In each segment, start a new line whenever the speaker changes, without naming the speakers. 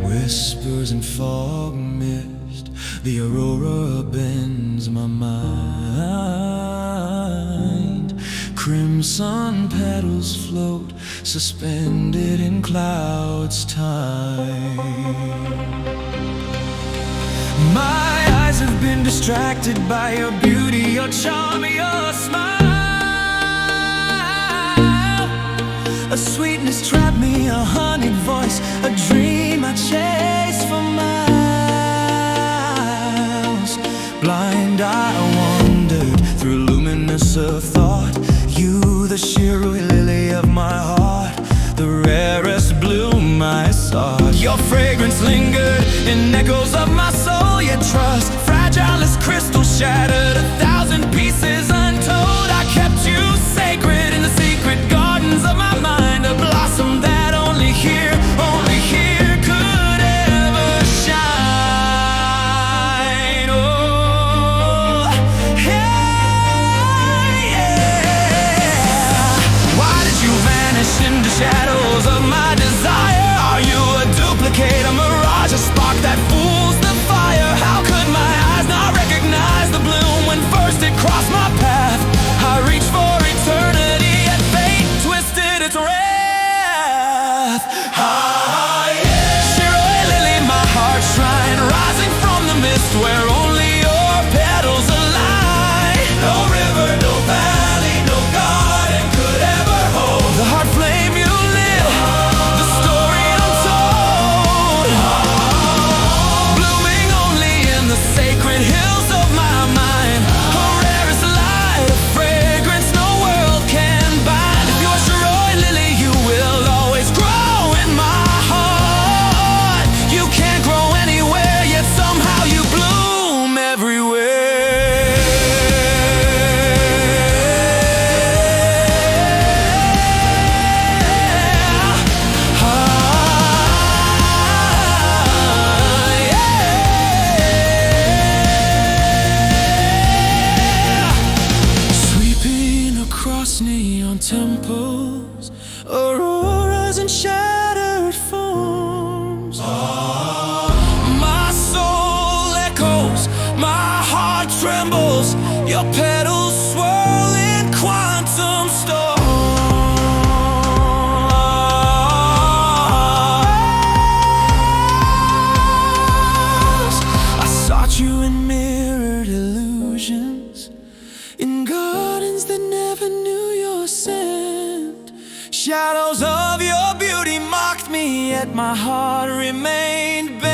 Whispers and fog mist, the aurora bends my mind. Crimson petals float, suspended in clouds time. My eyes have been distracted by your beauty, your charm, your smile. A sweetness trapped me, a honeyed voice, a dream I chased for miles. Blind I wandered through luminous of thought. You, the Shirui Lily of my heart, the rarest bloom I sought. Your fragrance lingered in echoes of my soul. Yet trust, fragile as crystal, shattered 1,000 pieces untold. I kept you sacred in the secret gardens of my mind, a blossom that only here could ever shine. Oh, yeah, yeah. Why did you vanish into shadows of my desire? Are you a duplicate, a mirage, a spark that fools the fire? How could my eyes not recognize the bloom when first it crossed my path? I reached for eternity, yet fate twisted its wrath. Ah, yeah. Shirui Lily, my heart shrine, rising from the mist where only your petals align. No river, no valley, no garden could ever hold the heart flame you lit, the story untold, blooming only in the sacred hills of my mind. A rarest light, a fragrance no world can bind. If you're Shirui Lily, you will always grow in my heart. You can't grow anywhere, yet somehow you bloom everywhere. Ah, yeah. Sweeping across neon temples, auroras and shattered forms. My soul echoes, my heart trembles, your petals swirl in quantum storms. I sought you in mirrored illusions, in gardens that never knew your scent. Shadows of your beauty mocked me, yet my heart remained bent.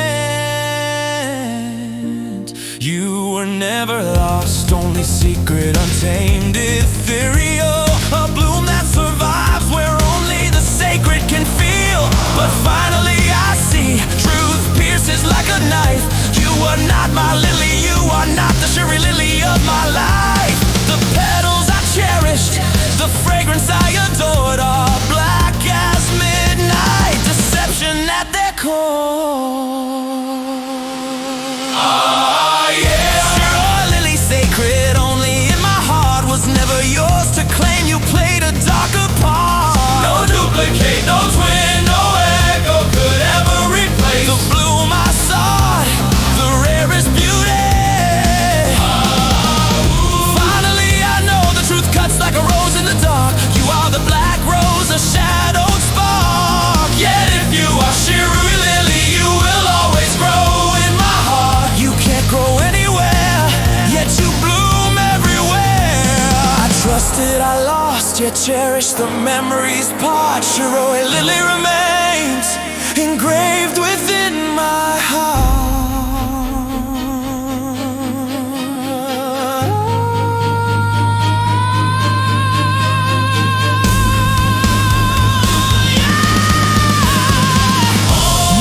You were never lost, only secret, untamed, ethereal. A bloom that survives where only the sacred can feel. But finally I see, truth pierces like a knife. You are not my lily, you are not the Shirui Lily of my life. The petals I cherished, the fragrance I adored, are black as midnight, deception at their core. Ah, yeah. Shirui Lily sacred, only in my heart, was never yours to claim. You played a darker part. No duplicate, no twin, no echo could ever replace the bloom I sought, the rarest beauty. Finally I know the truth cuts like a rose in the dark. You are the black rose, a shadowed spark. Yet if you are Shirui Lily, you will always grow in my heart. You can't grow anywhere, yet you bloom everywhere. I trusted, I lost, yet cherished the memories part. Shirui Lily remains engraved within my heart.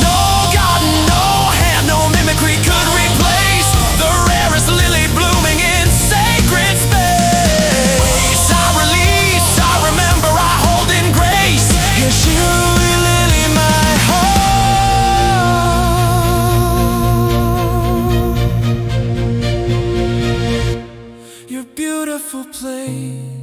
No garden, no hand, no mimicry could replace the rarest lily blooming in sacred space. I release, I remember, I hold in grace. Your Shirui Lily place.